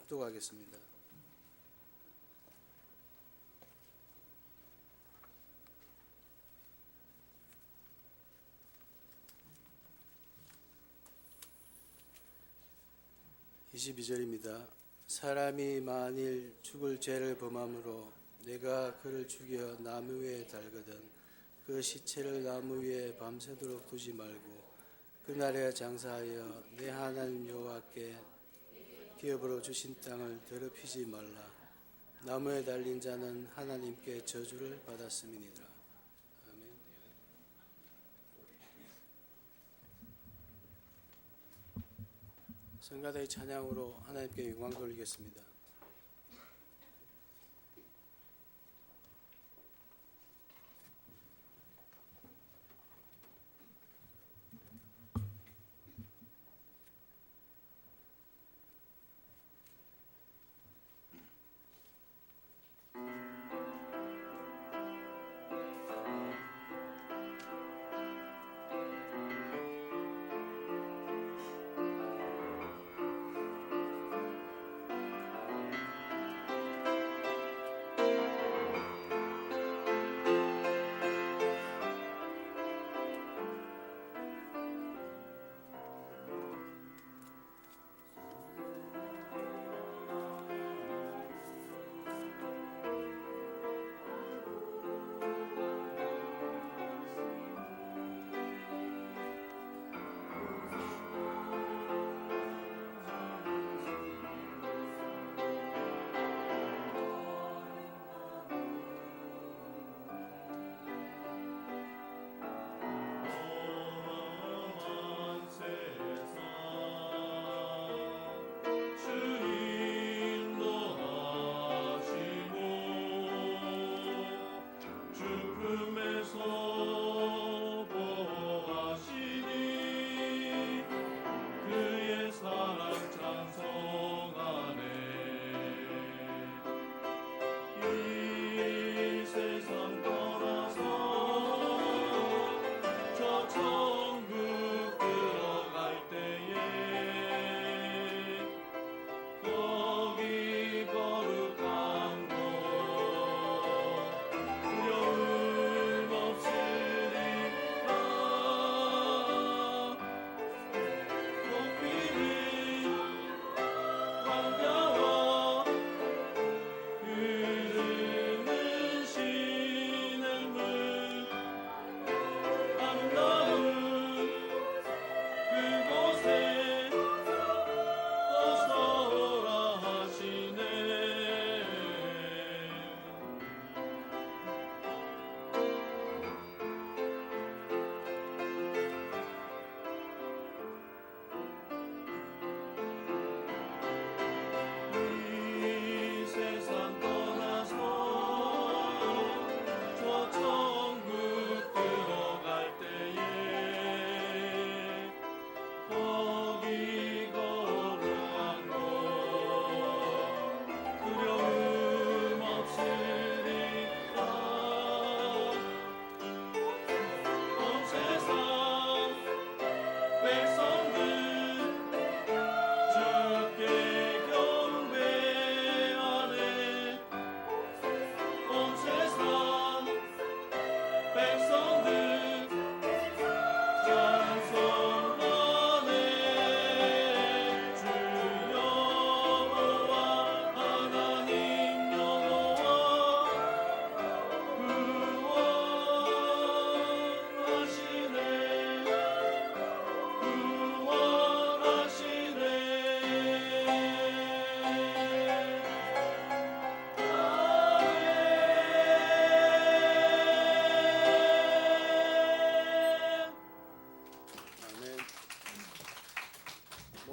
합독하겠습니다. (22절입니다) 사람이 만일 죽을 죄를 범함으로 내가 그를 죽여 나무 위에 달거든 그 시체를 나무 위에 밤새도록 두지 말고 그날에 장사하여 내 하나님 여호와께 기업으로 주신 땅을 더럽히지 말라. 나무에 달린 자는 하나님께 저주를 받았음이니라. 아멘. 성가대의 찬양으로 하나님께 영광 돌리겠습니다.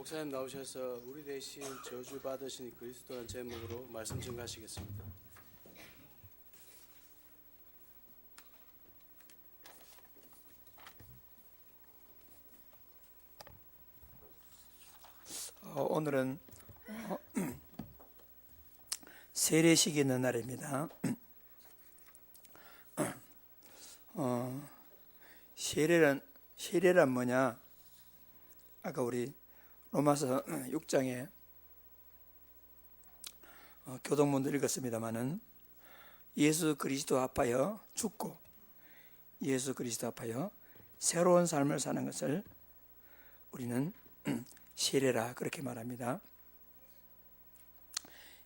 목사님 나오셔서 우리 대신 저주 받으신 그리스도라는 제목으로 말씀 증거하시겠습니다. 오늘은 세례식이 있는 날입니다. 세례란 뭐냐? 아까 우리 로마서 6장에 교동문도 읽었습니다마는 예수 그리스도 앞하여 죽고 예수 그리스도 앞하여 새로운 삶을 사는 것을 우리는 세례라 그렇게 말합니다.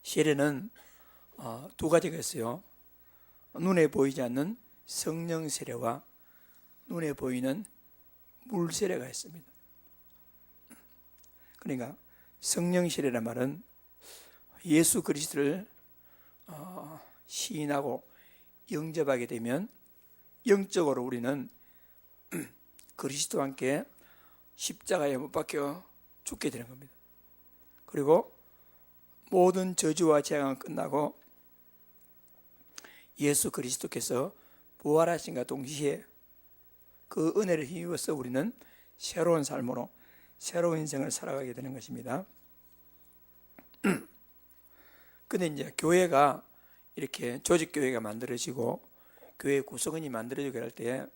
세례는 두 가지가 있어요. 눈에 보이지 않는 성령 세례와 눈에 보이는 물 세례가 있습니다. 그러니까 성령 세례란 말은 예수 그리스도를 시인하고 영접하게 되면 영적으로 우리는 그리스도와 함께 십자가에 못 박혀 죽게 되는 겁니다. 그리고 모든 저주와 재앙은 끝나고 예수 그리스도께서 부활하신과 동시에 그 은혜를 힘입어서 우리는 새로운 삶으로 새로운 인생을 살아가게 되는 것입니다. 근데 이제 교회가 이렇게 조직교회가 만들어지고 교회 구성원이 만들어지게 할 때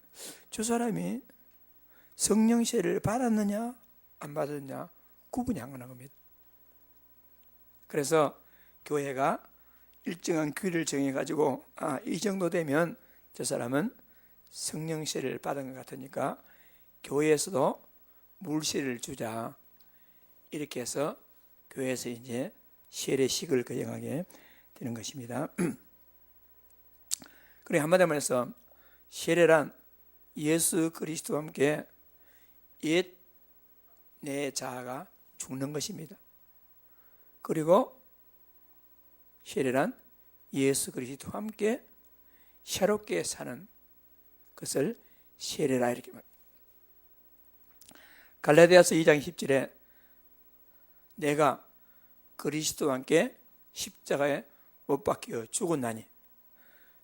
저 사람이 성령 세례를 받았느냐 안 받았느냐 구분이 안 가는 겁니다. 그래서 교회가 일정한 규율을 정해가지고 이 정도 되면 저 사람은 성령 세례를 받은 것 같으니까 교회에서도 물 세례를 주자 이렇게 해서 교회에서 이제 세례식을 거행하게 되는 것입니다. 그래 한마디로 말해서 세례란 예수 그리스도와 함께 옛 내 자아가 죽는 것입니다. 그리고 세례란 예수 그리스도와 함께 새롭게 사는 것을 세례라 이렇게 말합니다. 갈라디아서 2장 10절에 내가 그리스도와 함께 십자가에 못 박혀 죽었나니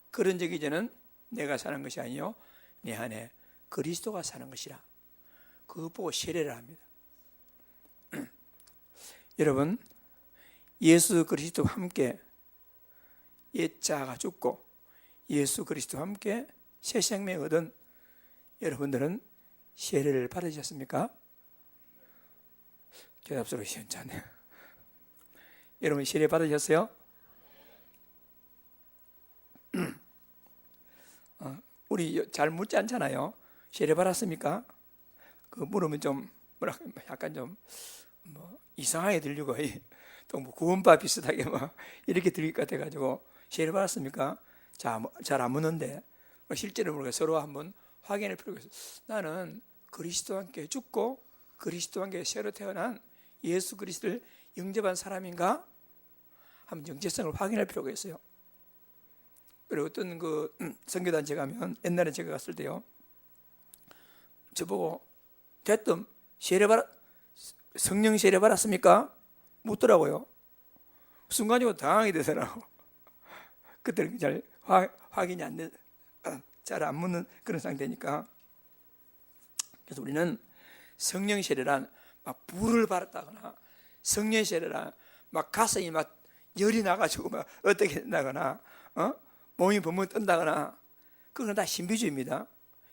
그런 적이 이제는 내가 사는 것이 아니요 내 안에 그리스도가 사는 것이라 그것 보고 세례를 합니다. 여러분 예수 그리스도와 함께 옛 자아가 죽고 예수 그리스도와 함께 새 생명을 얻은 여러분들은 세례를 받으셨습니까? 대답스러워 시원찮네요. 여러분 세례 받으셨어요? 우리 잘 묻지 않잖아요. 세례 받았습니까? 그 물으면 좀 뭐라 약간 좀 이상하게 들리고 또 뭐 구원파 비슷하게 이렇게 들릴 것 같아가지고 세례 받았습니까? 잘 안 묻는데 실제로 우리가 서로 한번 확인할 필요가 있어요. 나는 그리스도와 함께 죽고 그리스도와 함께 새로 태어난 예수 그리스도를 영접한 사람인가? 한번 정체성을 확인할 필요가 있어요. 그리고 어떤 그 선교단체 가면 옛날에 제가 갔을 때요, 저보고 대뜸 성령 세례 받았습니까? 묻더라고요. 순간적으로 당황이 되더라고. 그때는 잘 확인이 안 돼, 잘 안 묻는 그런 상태니까. 그래서 우리는 성령 세례란 막 불을 받았다거나 성령 세례란 막 가슴이 막 열이 나가지고 막 어떻게 된다거나 몸이 벙벙 뜬다거나 그건 다 신비주의입니다.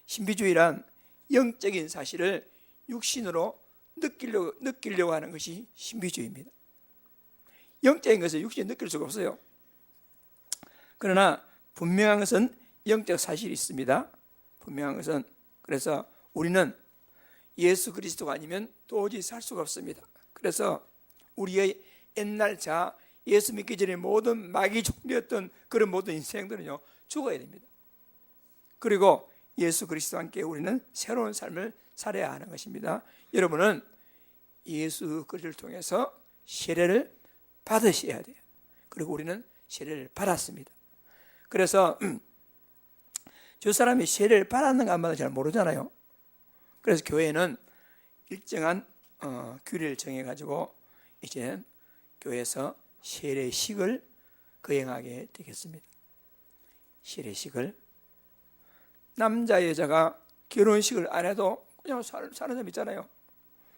신비주의란 영적인 사실을 육신으로 느끼려고 하는 것이 신비주의입니다. 영적인 것을 육신에 느낄 수가 없어요. 그러나 분명한 것은 영적 사실이 있습니다. 분명한 것은. 그래서 우리는 예수 그리스도가 아니면 도저히 살 수가 없습니다. 그래서 우리의 옛날 자아, 예수 믿기 전에 모든 마귀 종류였던 그런 모든 인생들은요 죽어야 됩니다. 그리고 예수 그리스도와 함께 우리는 새로운 삶을 살아야 하는 것입니다. 여러분은 예수 그리스도를 통해서 세례를 받으셔야 돼요. 그리고 우리는 세례를 받았습니다. 그래서 저 사람이 세례를 받았는가 안 받았는지 잘 모르잖아요. 그래서 교회는 일정한 규례를 정해가지고 이제 교회에서 세례식을 거행하게 되겠습니다. 세례식을 남자 여자가 결혼식을 안 해도 그냥 사는 사람 있잖아요.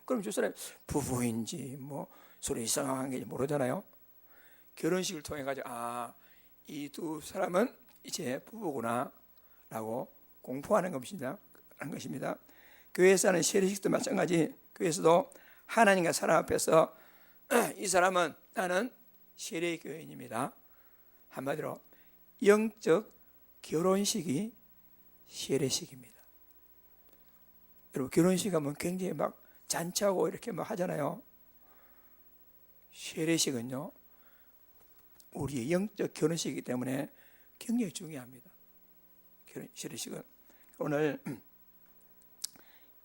그럼 저 사람이 부부인지 뭐 서로 이상한 게 모르잖아요. 결혼식을 통해 가지고 이 두 사람은 이제 부부구나 라고 공포하는 것입니다. 교회에서 하는 세례식도 마찬가지. 교회에서도 하나님과 사람 앞에서 이 사람은 나는 세례교인입니다. 한마디로 영적 결혼식이 세례식입니다. 여러분, 결혼식 하면 굉장히 막 잔치하고 이렇게 막 하잖아요. 세례식은요, 우리의 영적 결혼식이기 때문에 굉장히 중요합니다. 세례식은. 오늘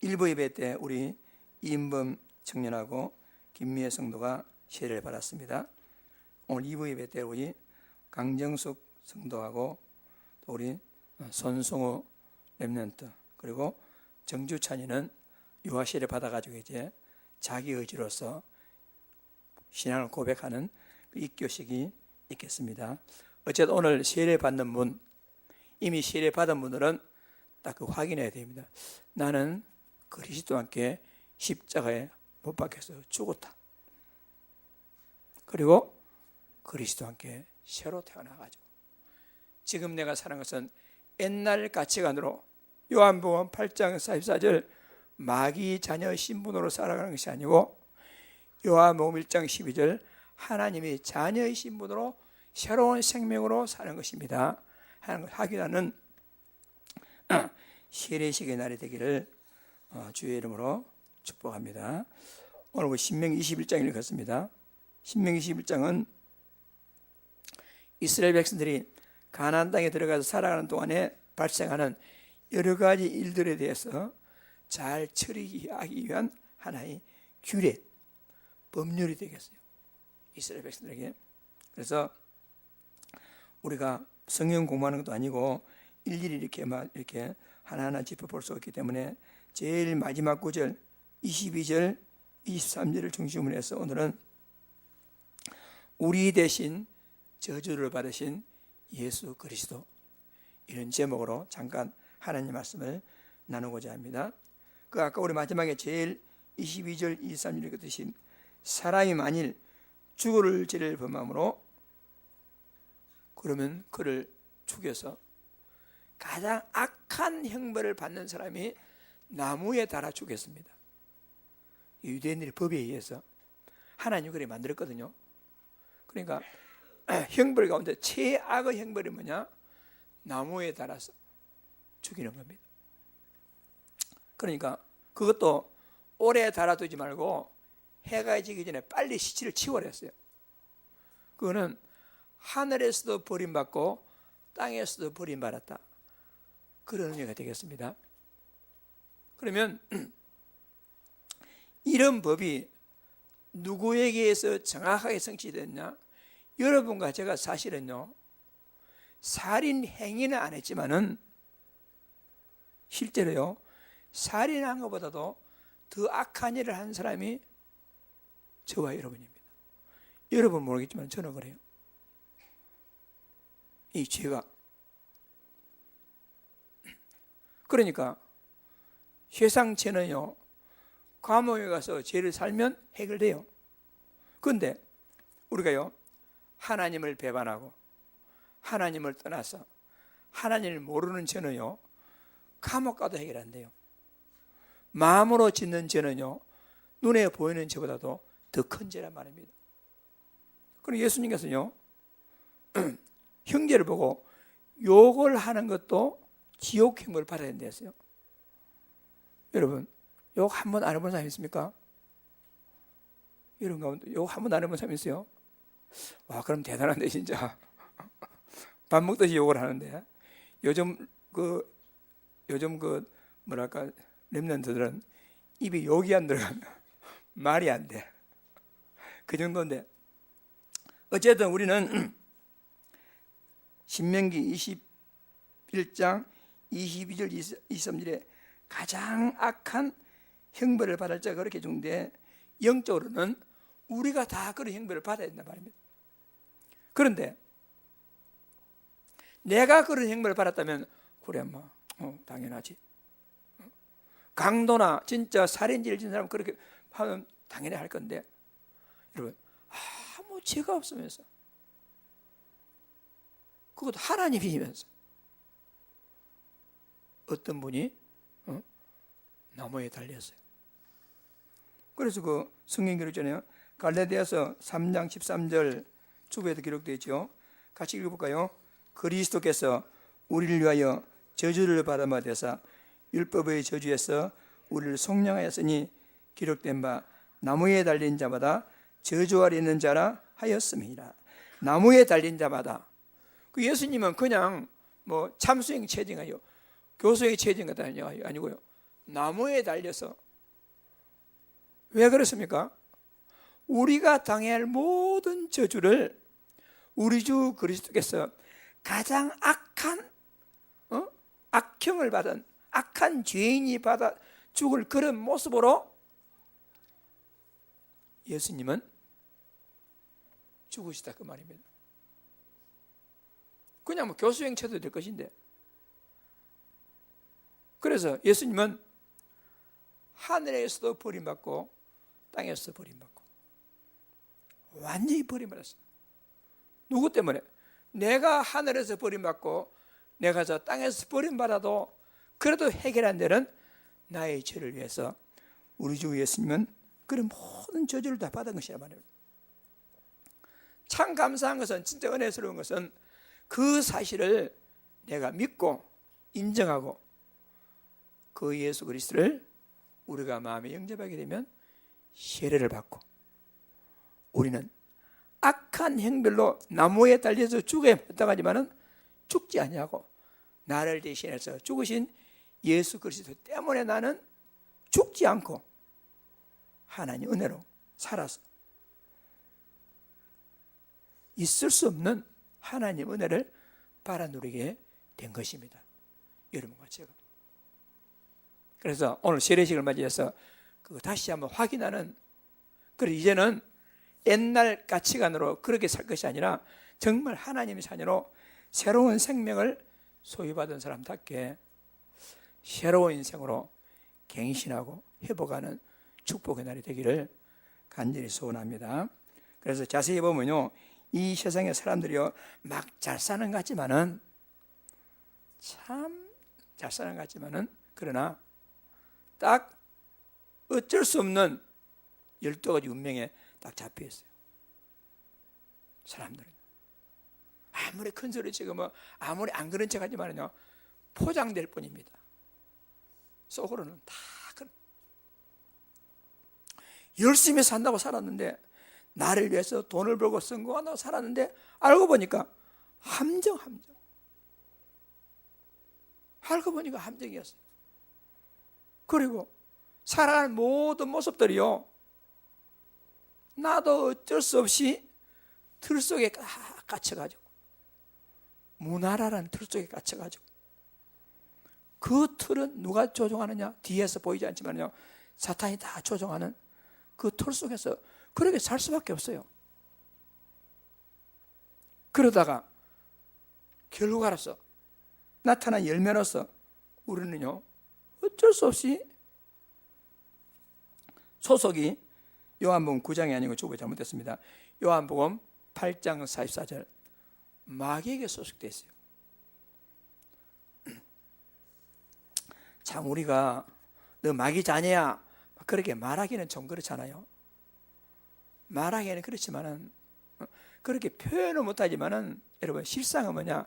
1부 예배 때 우리 이인범 청년하고 김미애 성도가 세례를 받았습니다. 오늘 2부 예배 때 우리 강정숙 성도하고 또 우리 손성호 렘넌트 그리고 정주찬이는 유아 세례 받아가지고 이제 자기 의지로서 신앙을 고백하는 그 입교식이 있겠습니다. 어쨌든 오늘 세례 받는 분, 이미 세례 받은 분들은 딱 그 확인해야 됩니다. 나는 그리스도와 함께 십자가에 못 박혀서 죽었다. 그리고 그리스도와 함께 새로 태어나가지고 지금 내가 사는 것은 옛날 가치관으로 요한복음 8장 44절 마귀 자녀 신분으로 살아가는 것이 아니고 요한복음 1장 12절 하나님의 자녀의 신분으로 새로운 생명으로 사는 것입니다. 하는 걸 확인하는 세례식의 날이 되기를 주의 이름으로 축복합니다. 오늘 신명기 21장 읽었습니다. 신명기 21장은 이스라엘 백성들이 가나안 땅에 들어가서 살아가는 동안에 발생하는 여러 가지 일들에 대해서 잘 처리하기 위한 하나의 규례, 법률이 되겠어요. 이스라엘 백성들에게. 그래서 우리가 성경 공부하는 것도 아니고 일일이 이렇게 하나하나 짚어볼 수 없기 때문에 제일 마지막 구절 22절 23절을 중심으로 해서 오늘은 우리 대신 저주를 받으신 예수 그리스도, 이런 제목으로 잠깐 하나님 말씀을 나누고자 합니다. 그 아까 우리 마지막에 제일 22절 23절 읽었듯이 사람이 만일 죽을 죄를 범함으로 그러면 그를 죽여서 가장 악한 형벌을 받는 사람이 나무에 달아 죽였습니다. 유대인들의 법에 의해서 하나님이 그렇게 만들었거든요. 그러니까 형벌 가운데 최악의 형벌이 뭐냐? 나무에 달아서 죽이는 겁니다. 그러니까 그것도 오래 달아두지 말고 해가 지기 전에 빨리 시체를 치워냈어요. 그거는 하늘에서도 버림받고 땅에서도 버림받았다, 그런 의미가 되겠습니다. 그러면 이런 법이 누구에게 의해서 정확하게 성취됐냐? 여러분과 제가 사실은요, 살인 행위는 안 했지만은 실제로요, 살인한 것보다도 더 악한 일을 한 사람이 저와 여러분입니다. 여러분 모르겠지만 저는 그래요. 이 죄가. 그러니까 세상 죄는요, 감옥에 가서 죄를 살면 해결돼요. 그런데 우리가요, 하나님을 배반하고 하나님을 떠나서 하나님을 모르는 죄는요, 감옥 가도 해결 안 돼요. 마음으로 짓는 죄는요, 눈에 보이는 죄보다도 더 큰 죄란 말입니다. 그럼 예수님께서요, 형제를 보고 욕을 하는 것도 지옥형벌을 받아야 된다 했어요. 여러분, 욕 한 번 안 해본 사람 있습니까? 이런 가운데 욕 한 번 안 해본 사람 있어요? 와, 그럼 대단한데 진짜. 밥 먹듯이 욕을 하는데 요즘 뭐랄까, 렘넌트들은 입에 욕이 안 들어가면 말이 안 돼. 그 정도인데, 어쨌든 우리는 신명기 21장 22절 23절에 가장 악한 형벌을 받을 자가 그렇게 중데, 영적으로는 우리가 다 그런 형벌을 받아야 된단 말입니다. 그런데 내가 그런 형벌을 받았다면 그래 뭐 당연하지. 강도나 진짜 살인죄를 지은 사람 그렇게 하면 당연히 할 건데, 여러분, 아무 죄가 없으면서, 그것도 하나님이면서 어떤 분이 나무에 달렸어요. 그래서 그 성경 기록 전에 갈라디아서 3장 13절 주부에도 기록되어 있죠. 같이 읽어볼까요? 그리스도께서 우리를 위하여 저주를 받아마 되사 율법의 저주에서 우리를 속량하였으니 기록된 바 나무에 달린 자마다 저주 아래 있는 자라 하였음이라. 나무에 달린 자마다. 그 예수님은 그냥 뭐 참수행 체증하여 교수의 체증 같은 게 아니고요. 나무에 달려서. 왜 그렇습니까? 우리가 당해야 할 모든 저주를 우리 주 그리스도께서 가장 악한 악형을 받은 악한 죄인이 받아 죽을 그런 모습으로 예수님은 죽으시다 그 말입니다. 그냥 뭐 교수행 쳐도 될 것인데. 그래서 예수님은 하늘에서도 버림받고 땅에서도 버림받고 완전히 버림받았어요. 누구 때문에? 내가 하늘에서 버림받고 내가 저 땅에서 버림받아도 그래도 해결 안 되는 나의 죄를 위해서 우리 주 예수님은 그런 모든 저주를 다 받은 것이란 말이에요. 참 감사한 것은, 진짜 은혜스러운 것은 그 사실을 내가 믿고 인정하고 그 예수 그리스도를 우리가 마음에 영접하게 되면 세례를 받고 우리는 악한 행별로 나무에 달려서 죽어야 마땅하지만은 죽지 아니하고 나를 대신해서 죽으신 예수 그리스도 때문에 나는 죽지 않고 하나님 은혜로 살아서 있을 수 없는 하나님 은혜를 받아 누리게 된 것입니다. 여러분과 제가. 그래서 오늘 세례식을 맞이해서 그거 다시 한번 확인하는, 그리고 이제는 옛날 가치관으로 그렇게 살 것이 아니라 정말 하나님의 자녀로 새로운 생명을 소유받은 사람답게 새로운 인생으로 갱신하고 회복하는 축복의 날이 되기를 간절히 소원합니다. 그래서 자세히 보면요, 이 세상의 사람들이요 막 잘 사는 것 같지만은, 참 잘 사는 것 같지만은, 그러나 딱 어쩔 수 없는 12가지 운명에 딱 잡혀 있어요. 사람들은 아무리 큰 소리 치고 뭐 아무리 안 그런 척 하지만은요 포장될 뿐입니다. 속으로는 다 그런. 열심히 산다고 살았는데, 나를 위해서 돈을 벌고 성공한다고 살았는데, 알고 보니까 함정. 알고 보니까 함정이었어요. 그리고 살아가는 모든 모습들이요, 나도 어쩔 수 없이 틀 속에 갇혀가지고, 문화라는 틀 속에 갇혀가지고, 그 틀은 누가 조종하느냐? 뒤에서 보이지 않지만요 사탄이 다 조종하는 그 틀 속에서 그렇게 살 수밖에 없어요. 그러다가 결과로서 나타난 열매로서 우리는요 어쩔 수 없이 소속이 요한복음 9장이 아니고 주보 잘못됐습니다. 요한복음 8장 44절 마귀에게 소속되어 있어요. 참 우리가 너 마귀 자녀야 그렇게 말하기는 좀 그렇잖아요. 말하기는 그렇지만은, 그렇게 표현을 못하지만은, 여러분 실상은 뭐냐?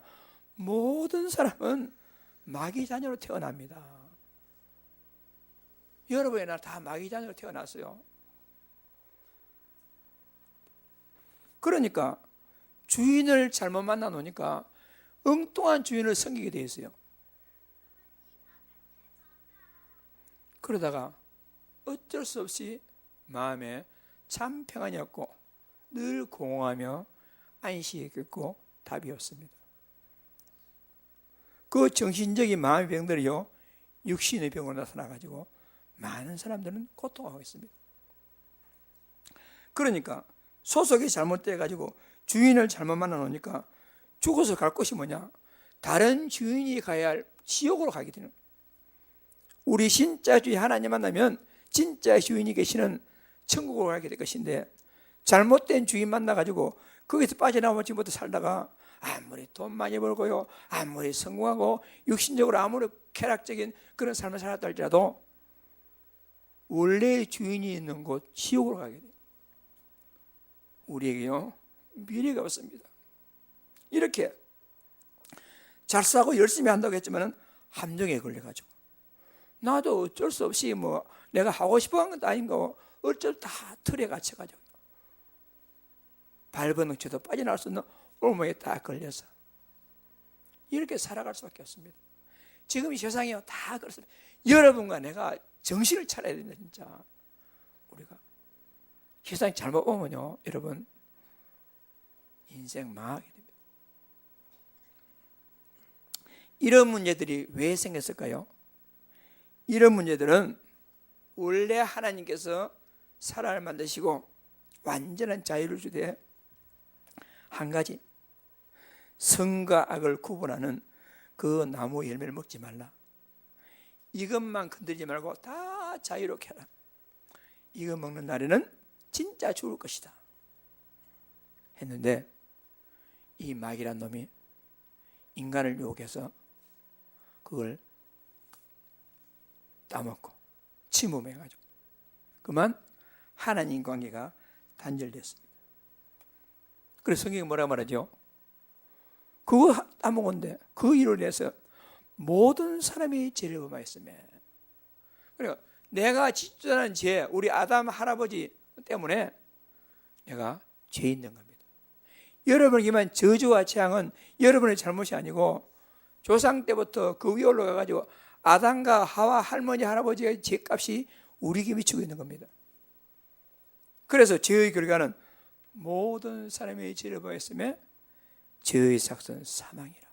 모든 사람은 마귀 자녀로 태어납니다. 여러분의 날 다 마귀 자녀로 태어났어요. 그러니까 주인을 잘못 만나 놓으니까 엉뚱한 주인을 섬기게 돼 있어요. 그러다가 어쩔 수 없이 마음에 참 평안이 없고 늘 공허하며 안식이 없고 답이 없습니다. 그 정신적인 마음의 병들이요 육신의 병으로 나타나가지고 많은 사람들은 고통하고 있습니다. 그러니까 소속이 잘못돼가지고 주인을 잘못 만나 놓으니까 죽어서 갈 곳이 뭐냐? 다른 주인이 가야 할 지옥으로 가게 되는 거예요. 우리 진짜 주인 하나님 만나면 진짜 주인이 계시는 천국으로 가게 될 것인데, 잘못된 주인 만나가지고 거기서 빠져나오지 못해 살다가 아무리 돈 많이 벌고요 아무리 성공하고 육신적으로 아무리 쾌락적인 그런 삶을 살았다 할지라도 원래의 주인이 있는 곳 지옥으로 가게 돼요. 우리에게요 미래가 없습니다. 이렇게 잘 싸고 열심히 한다고 했지만 함정에 걸려가지고 나도 어쩔 수 없이 뭐 내가 하고 싶어 한 것도 아닌가 어쩔 다 틀에 갇혀가지고 발버둥쳐도 빠져나올 수 없는 올무에 다 걸려서 이렇게 살아갈 수밖에 없습니다. 지금 이 세상이요 다 그렇습니다. 여러분과 내가 정신을 차려야 된다. 진짜 우리가 세상이 잘못 오면요 여러분 인생 망하게 됩니다. 이런 문제들이 왜 생겼을까요? 이런 문제들은 원래 하나님께서 사람을 만드시고 완전한 자유를 주되 한 가지 선과 악을 구분하는 그 나무 열매를 먹지 말라. 이것만 건드리지 말고 다 자유롭게 하라. 이거 먹는 날에는 진짜 죽을 것이다 했는데 이 마귀란 놈이 인간을 유혹해서 그걸 따먹고 침범해가지고 그만 하나님 관계가 단절됐습니다. 그래서 성경이 뭐라 말하죠? 그거 따먹었는데 그 일을 위해서 모든 사람이 죄를 범하였으며 그러니까 내가 짓지않은 죄 우리 아담 할아버지 때문에 내가 죄 있는 겁니다. 여러분에게만 저주와 재앙은 여러분의 잘못이 아니고 조상 때부터 그 위에 올라가가지고 아담과 하와 할머니 할아버지의 죄값이 우리에게 미치고 있는 겁니다. 그래서 죄의 결과는 모든 사람의 죄를 범했으며 죄의 삭은 사망이라.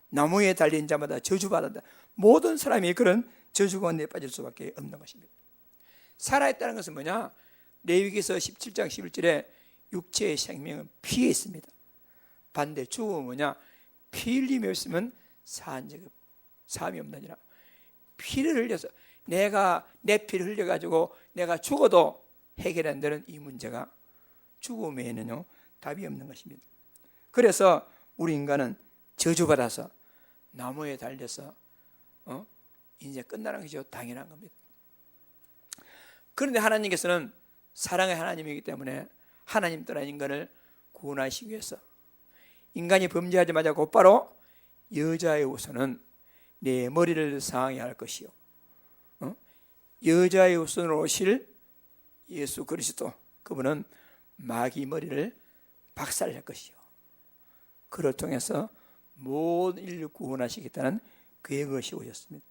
나무에 달린 자마다 저주받았다. 모든 사람이 그런 저주 가운데 빠질 수밖에 없는 것입니다. 살아있다는 것은 뭐냐? 레위기서 17장 11절에 육체의 생명은 피에 있습니다. 반대 죽음은 뭐냐? 피 흘림이 없으면 사함이 없느니라. 피를 흘려서 내가 내 피를 흘려가지고 내가 죽어도 해결 안 되는 이 문제가 죽음에는요 답이 없는 것입니다. 그래서 우리 인간은 저주받아서 나무에 달려서 이제 끝나는 것이 당연한 겁니다. 그런데 하나님께서는 사랑의 하나님이기 때문에 하나님 떠난 인간을 구원하시기 위해서 인간이 범죄하자마자 곧바로 여자의 우선은 내 머리를 상하게 할 것이요 여자의 우선으로 오실 예수 그리스도 그분은 마귀 머리를 박살낼 것이요 그를 통해서 모든 인류 구원하시겠다는 계획을 세우셨습니다.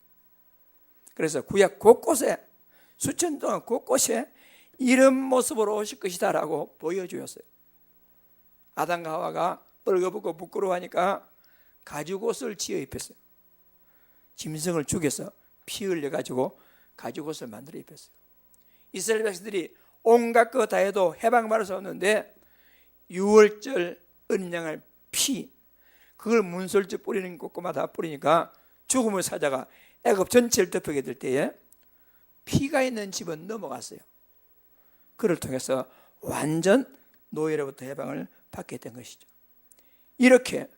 그래서 구약 곳곳에 수천 동안 곳곳에 이런 모습으로 오실 것이다 라고 보여주었어요. 아담과 하와가 벌거벗고 부끄러워하니까 가죽옷을 지어 입혔어요. 짐승을 죽여서 피 흘려가지고 가죽옷을 만들어 입혔어요. 이스라엘 백성들이 온갖 거 다 해도 해방받을 수 없는데 6월절 어린 양의 피 그걸 문설주 뿌리는 곳마다 뿌리니까 죽음의 사자가 애굽 전체를 덮게 될 때에 피가 있는 집은 넘어갔어요. 그를 통해서 완전 노예로부터 해방을 받게 된 것이죠. 이렇게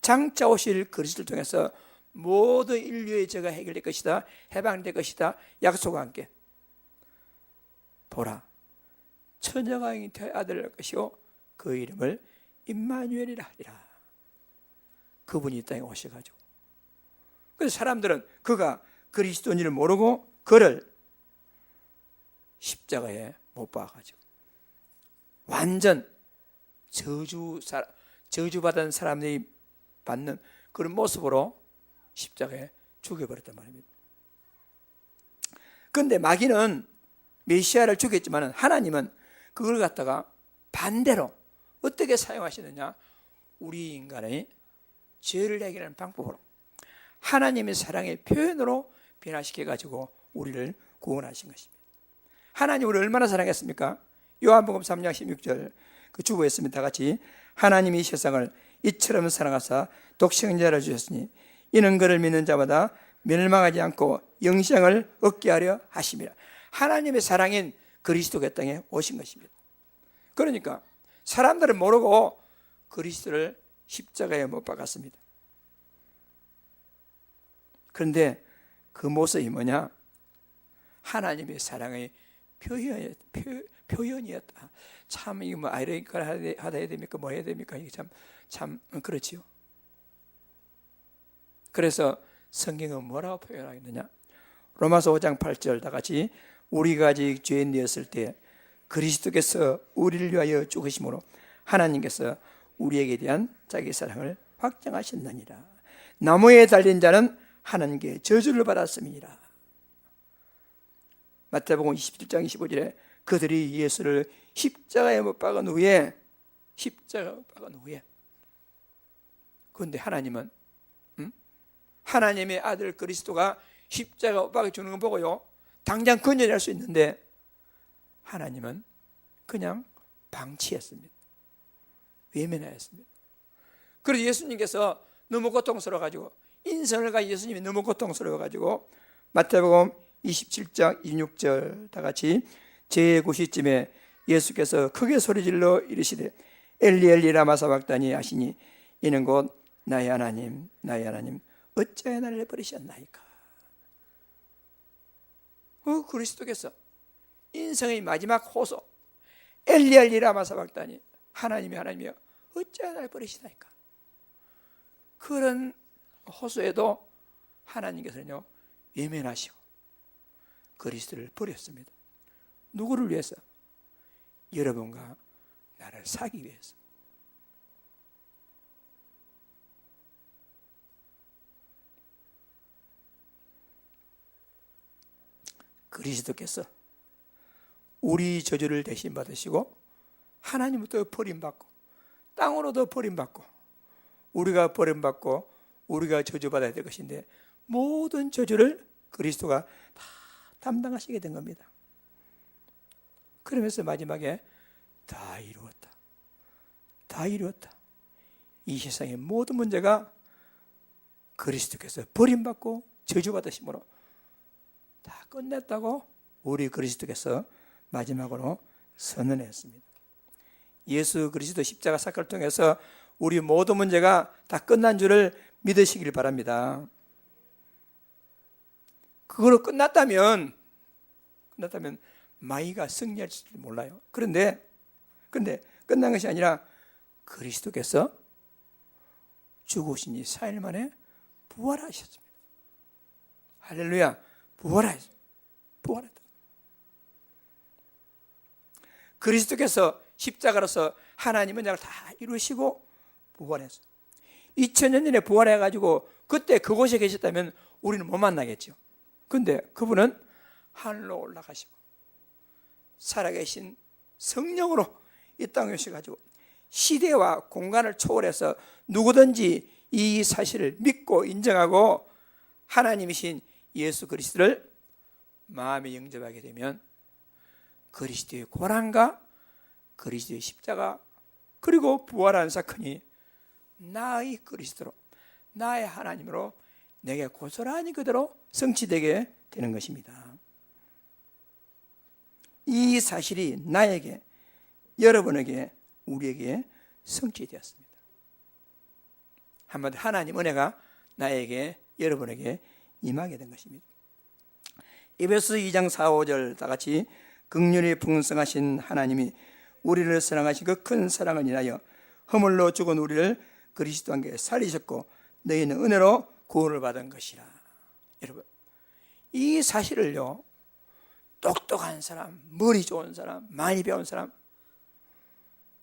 장차 오실 그리스도를 통해서 모든 인류의 죄가 해결될 것이다, 해방될 것이다 약속과 함께 보라 처녀가 잉태의 아들을 낳을 것이요 그 이름을 임마누엘이라 하리라. 그분이 이 땅에 오셔가지고 그래서 사람들은 그가 그리스도인을 모르고 그를 십자가에 못 박아가지고 완전 저주받은 사람들이 받는 그런 모습으로 십자가에 죽여버렸단 말입니다. 그런데 마귀는 메시아를 죽였지만 하나님은 그걸 갖다가 반대로 어떻게 사용하시느냐? 우리 인간의 죄를 해결하는 방법으로 하나님의 사랑의 표현으로 변화시켜가지고 우리를 구원하신 것입니다. 하나님 우리를 얼마나 사랑했습니까? 요한복음 3장 16절 그 주보했습니다. 다 같이 하나님이 세상을 이처럼 사랑하사 독생자를 주셨으니 이는 그를 믿는 자마다 멸망하지 않고 영생을 얻게 하려 하심이라. 하나님의 사랑인 그리스도가 이 땅에 오신 것입니다. 그러니까 사람들은 모르고 그리스도를 십자가에 못 박았습니다. 그런데 그 모습이 뭐냐? 하나님의 사랑의 표현이었다. 참 이거 뭐 아이러니컬 하다 해야 됩니까? 뭐 해야 됩니까? 이게 참 그렇지요. 그래서 성경은 뭐라고 표현하겠느냐? 로마서 5장 8절 다 같이 우리가 아직 죄인되었을 때 그리스도께서 우리를 위하여 죽으심으로 하나님께서 우리에게 대한 자기 사랑을 확정하셨느니라. 나무에 달린 자는 하나님께 저주를 받았음이니라. 마태복음 27장 25절에 그들이 예수를 십자가에 못 박은 후에 그런데 하나님은 하나님의 아들 그리스도가 십자가 못 박혀 주는 거 보고요 당장 건져낼 수 있는데 하나님은 그냥 방치했습니다. 외면하였습니다. 그래서 예수님께서 너무 고통스러워가지고 인생을 가진 예수님이 너무 고통스러워가지고 마태복음 27장 26절 다 같이 제9시쯤에 예수께서 크게 소리질러 이르시되 엘리 엘리 라마 사박다니 하시니 이는 곧 나의 하나님 나의 하나님 어찌하여 나를 버리셨나이까. 그리스도께서 인생의 마지막 호소 엘리 엘리 라마 사박다니 하나님이여 어찌하여 나를 버리시나이까. 그런 호소에도 하나님께서는요 외면하시고 그리스도를 버렸습니다. 누구를 위해서? 여러분과 나를 사기 위해서. 그리스도께서 우리 저주를 대신 받으시고 하나님부터 버림받고 땅으로도 버림받고 우리가 버림받고 우리가 저주받아야 될 것인데 모든 저주를 그리스도가 다 담당하시게 된 겁니다. 그러면서 마지막에 다 이루었다. 다 이루었다. 이 세상의 모든 문제가 그리스도께서 버림받고 저주받으심으로 다 끝냈다고 우리 그리스도께서 마지막으로 선언했습니다. 예수 그리스도 십자가 사건을 통해서 우리 모든 문제가 다 끝난 줄을 믿으시길 바랍니다. 그걸로 끝났다면 마귀가 승리할지도 몰라요. 그런데 끝난 것이 아니라 그리스도께서 죽으신 지 4일 만에 부활하셨습니다. 할렐루야. 부활했다. 그리스도께서 십자가로서 하나님의 은혜를 다 이루시고 부활했어요. 2000년 전에 부활해가지고 그때 그곳에 계셨다면 우리는 못 만나겠죠. 근데 그분은 하늘로 올라가시고 살아계신 성령으로 이 땅에 오셔가지고 시대와 공간을 초월해서 누구든지 이 사실을 믿고 인정하고 하나님이신 예수 그리스도를 마음에 영접하게 되면 그리스도의 고난과 그리스도의 십자가 그리고 부활한 사건이 나의 그리스도로 나의 하나님으로 내게 고스란히 그대로 성취되게 되는 것입니다. 이 사실이 나에게 여러분에게 우리에게 성취되었습니다. 한마디로 하나님 은혜가 나에게 여러분에게 임하게 된 것입니다. 에베소 2장 4, 5절 다 같이 긍휼이 풍성하신 하나님이 우리를 사랑하신 그 큰 사랑을 인하여 허물로 죽은 우리를 그리스도와 함께 살리셨고 너희는 은혜로 구원을 받은 것이라. 여러분 이 사실을요 똑똑한 사람, 머리 좋은 사람, 많이 배운 사람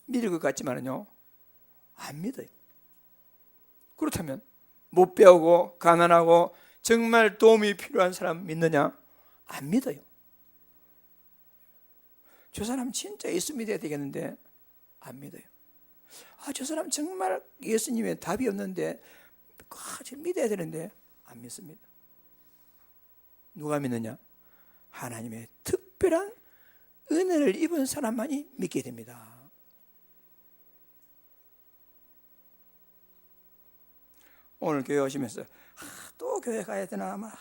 믿을 것 같지만은요 안 믿어요. 그렇다면 못 배우고 가난하고 정말 도움이 필요한 사람 믿느냐? 안 믿어요. 저 사람 진짜 예수 믿어야 되겠는데 안 믿어요. 저 사람 정말 예수님의 답이 없는데 믿어야 되는데 안 믿습니다. 누가 믿느냐? 하나님의 특별한 은혜를 입은 사람만이 믿게 됩니다. 오늘 교회 오시면서 또 교회 가야 되나 아마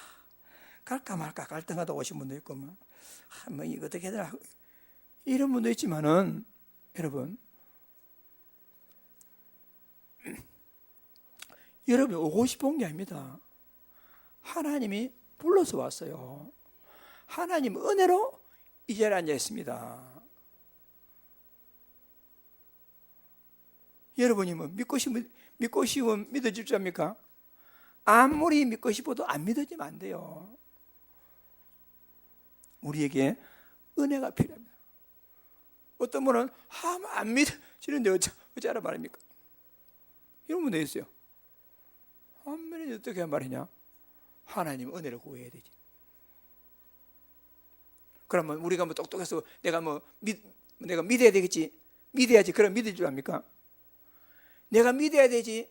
갈까 말까 갈등하다 오신 분도 있고 뭐 이거 어떻게 해야 되나 이런 분도 있지만은 여러분 오고 싶은 게 아닙니다. 하나님이 불러서 왔어요. 하나님 은혜로 이 자리에 앉아 있습니다. 여러분이 뭐 믿고 싶으면 믿어질 줄 압니까? 아무리 믿고 싶어도 안 믿어지면 안 돼요. 우리에게 은혜가 필요합니다. 어떤 분은 안 믿어지는데 어쩌라 말입니까? 이런 분도 있어요. 안 믿어지 어떻게 한 말이냐? 하나님 은혜를 구해야 되지. 그러면 우리가 뭐 똑똑해서 내가 믿어야 되겠지. 믿어야지. 그럼 믿을 줄 압니까? 내가 믿어야 되지.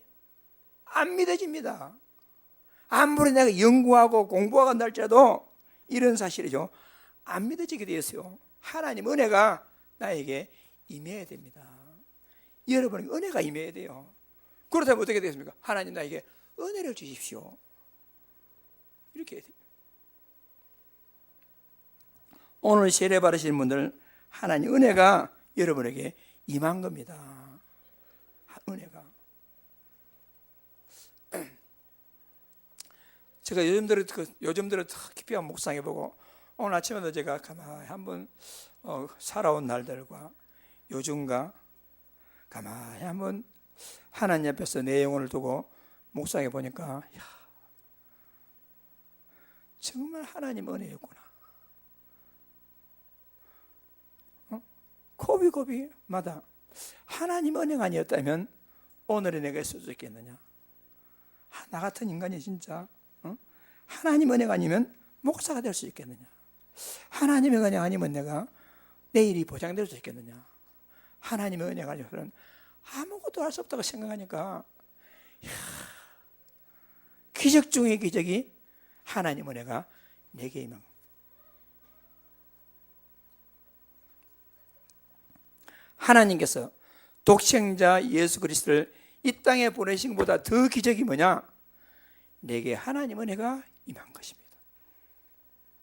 안 믿어집니다. 아무리 내가 연구하고 공부하고 한다 할지라도 이런 사실이죠. 안 믿어지게 되었어요. 하나님 은혜가 나에게 임해야 됩니다. 여러분에게 은혜가 임해야 돼요. 그렇다면 어떻게 되겠습니까? 하나님 나에게 은혜를 주십시오. 이렇게 해야 돼요. 오늘 세례 받으시는 분들 하나님 은혜가 여러분에게 임한 겁니다. 은혜가. 제가 요즘 들어 깊이 한번 묵상해보고 오늘 아침에도 제가 가만히 한번 살아온 날들과 요즘과 가만히 한번 하나님 앞에서 내 영혼을 두고 묵상해 보니까 정말 하나님 은혜였구나. 고비고비마다 하나님 은혜가 아니었다면 오늘의 내가 있을 수 있겠느냐. 나 같은 인간이 진짜 하나님 은혜가 아니면 목사가 될 수 있겠느냐. 하나님의 은혜가 아니면 내가 내일이 보장될 수 있겠느냐. 하나님의 은혜가 아니면 아무것도 할 수 없다고 생각하니까 기적 중의 기적이 하나님 은혜가 내게 임한 겁니다. 하나님께서 독생자 예수 그리스도를 이 땅에 보내신 것보다 더 기적이 뭐냐? 내게 하나님 은혜가 임한 것입니다.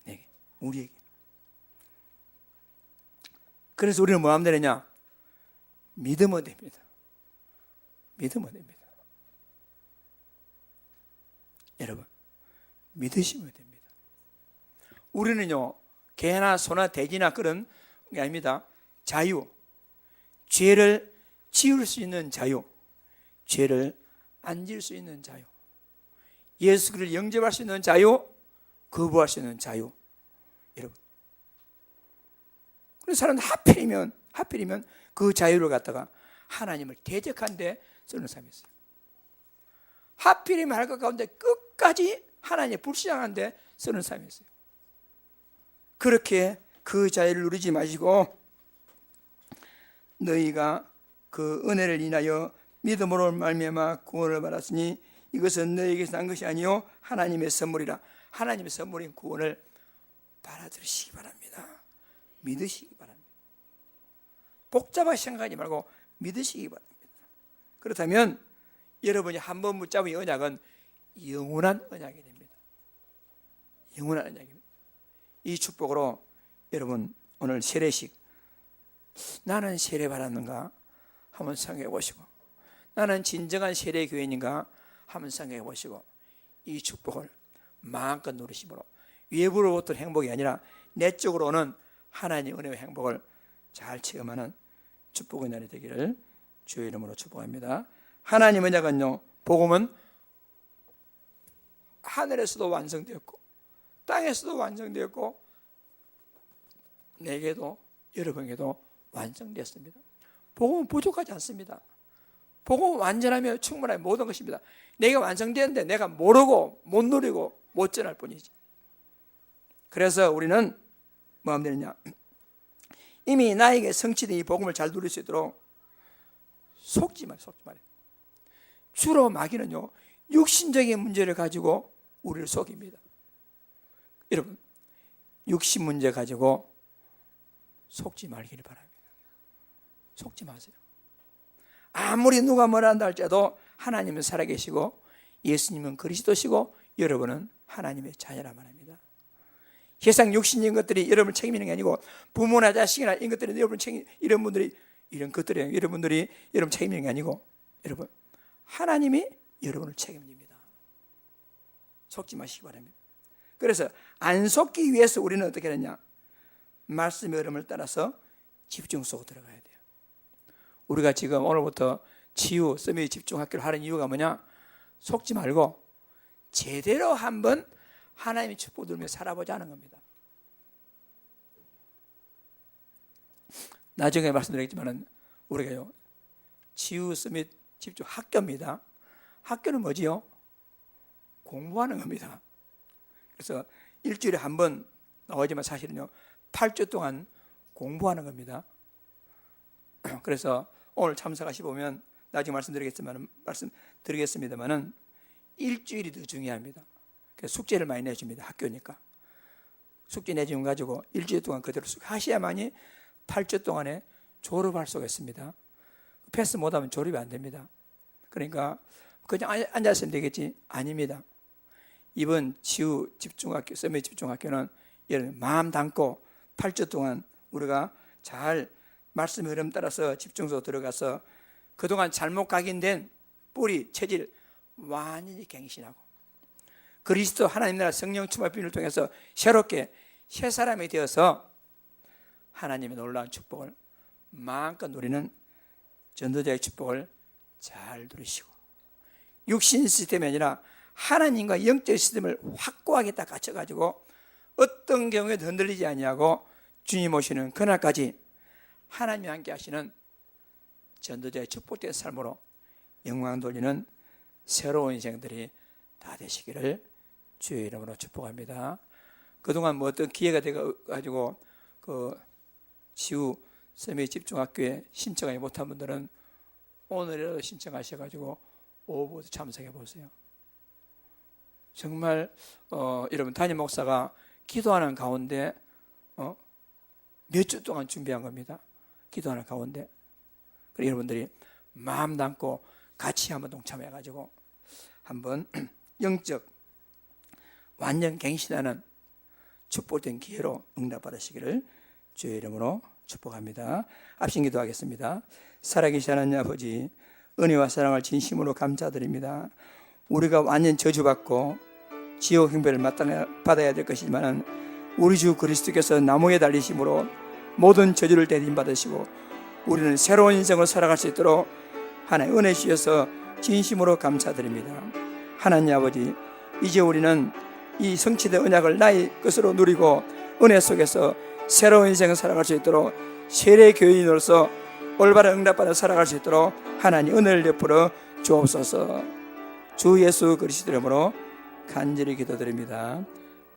내게, 우리에게. 그래서 우리는 뭐 하면 되느냐? 믿으면 됩니다. 믿으면 됩니다. 여러분, 믿으시면 됩니다. 우리는요, 개나 소나 돼지나 그런 게 아닙니다. 자유, 죄를 지을 수 있는 자유, 죄를 안 지을 수 있는 자유, 예수 그리스도를 영접할 수 있는 자유, 거부할 수 있는 자유. 여러분, 그래서 사람들 하필이면 그 자유를 갖다가 하나님을 대적한 데 쓰는 사람이 있어요. 하필이면 할 것 가운데 끝까지 하나님의 불신앙한 데 쓰는 사람이 있어요. 그렇게 그 자유를 누리지 마시고 너희가 그 은혜를 인하여 믿음으로 말미암아 구원을 받았으니 이것은 너희에게서 난 것이 아니요 하나님의 선물이라. 하나님의 선물인 구원을 받아들이시기 바랍니다. 믿으시기 바랍니다. 복잡하게 생각하지 말고 믿으시기 바랍니다. 그렇다면 여러분이 한번 붙잡은 언약은 영원한 언약이 됩니다. 영원한 언약입니다. 이 축복으로 여러분 오늘 세례식, 나는 세례 받았는가 한번 생각해 보시고, 나는 진정한 세례 교인인가 한번 생각해 보시고, 이 축복을 마음껏 누리심으로 외부로부터 행복이 아니라 내적으로 오는 하나님의 은혜의 행복을 잘 체험하는 축복의 날이 되기를 주의 이름으로 축복합니다. 하나님의 언약은요, 복음은 하늘에서도 완성되었고 땅에서도 완성되었고 내게도 여러분에게도 완성되었습니다. 복음은 부족하지 않습니다. 복음은 완전하며 충분하며 모든 것입니다. 내가 완성되었는데 내가 모르고 못 누리고 못 전할 뿐이지. 그래서 우리는 뭐 하면 되느냐? 이미 나에게 성취된 이 복음을 잘 누릴 수 있도록 속지 말아요. 주로 마귀는요, 육신적인 문제를 가지고 우리를 속입니다. 여러분, 육신 문제 가지고 속지 말기를 바랍니다. 속지 마세요. 아무리 누가 뭐라 한다 할지라도 하나님은 살아계시고 예수님은 그리스도시고 여러분은 하나님의 자녀라 말합니다. 세상 육신적인 것들이 여러분을 책임지는 게 아니고 부모나 자식이나 이런 것들이 여러분 이런 분들이 이런 것들이 여러분들이 여러분 책임지는 게 아니고 여러분 하나님이 여러분을 책임집니다. 속지 마시기 바랍니다. 그래서 안 속기 위해서 우리는 어떻게 하느냐? 말씀의 흐름을 따라서 집중 속으로 들어가야 돼요. 우리가 지금 오늘부터 치유 서밋 집중학교를 하는 이유가 뭐냐? 속지 말고 제대로 한번 하나님의 축복 누리며 살아보자는 겁니다. 나중에 말씀드리겠지만 우리가요, 치유 서밋 집중 학교입니다. 학교는 뭐지요? 공부하는 겁니다. 그래서 일주일에 한 번 나오지만 사실은요 8주 동안 공부하는 겁니다. 그래서 오늘 참석하시 보면 나중에 말씀드리겠습니다만은 일주일이 더 중요합니다. 그래서 숙제를 많이 내줍니다. 학교니까 숙제 내주면 가지고 일주일 동안 그대로 하셔야만이 8주 동안에 졸업할 수가 있습니다. 패스 못하면 졸업이 안 됩니다. 그러니까 그냥 앉았으면 되겠지? 아닙니다. 이번 치유 집중학교, 서밋 집중학교는 여러분 마음 담고 8주 동안 우리가 잘 말씀의 흐름 따라서 집중소 들어가서 그동안 잘못 각인된 뿌리, 체질 완전히 갱신하고 그리스도 하나님 나라 성령 충만 비밀을 통해서 새롭게 새 사람이 되어서 하나님의 놀라운 축복을 마음껏 누리는 전도자의 축복을 잘 누리시고 육신 시스템이 아니라 하나님과 영적 시스템을 확고하게 딱 갖춰가지고 어떤 경우에도 흔들리지 아니하고 주님 오시는 그날까지 하나님이 함께 하시는 전도자의 축복된 삶으로 영광 돌리는 새로운 인생들이 다 되시기를 주의 이름으로 축복합니다. 그동안 뭐 어떤 기회가 돼가지고 그 치유 서밋 집중학교에 신청하지 못한 분들은 오늘이라도 신청하셔가지고 오후부터 참석해 보세요. 정말 여러분 담임 목사가 기도하는 가운데 몇 주 동안 준비한 겁니다. 기도하는 가운데. 그래서 여러분들이 마음 담고 같이 한번 동참해가지고 한번 영적 완전 갱신하는 축복된 기회로 응답받으시기를 주의 이름으로 축복합니다. 앞신 기도하겠습니다. 살아계신 하나님 아버지, 은혜와 사랑을 진심으로 감사드립니다. 우리가 완전 저주받고 지옥 형벌을 받아야 될 것이지만 우리 주 그리스도께서 나무에 달리심으로 모든 저주를 대리받으시고 우리는 새로운 인생을 살아갈 수 있도록 하나님 은혜 주셔서 진심으로 감사드립니다. 하나님 아버지, 이제 우리는 이 성취된 언약을 나의 것으로 누리고 은혜 속에서 새로운 인생을 살아갈 수 있도록 세례 교인으로서 올바른 응답받아 살아갈 수 있도록 하나님 은혜를 베풀어 주옵소서. 주 예수 그리스도 이름으로 간절히 기도드립니다.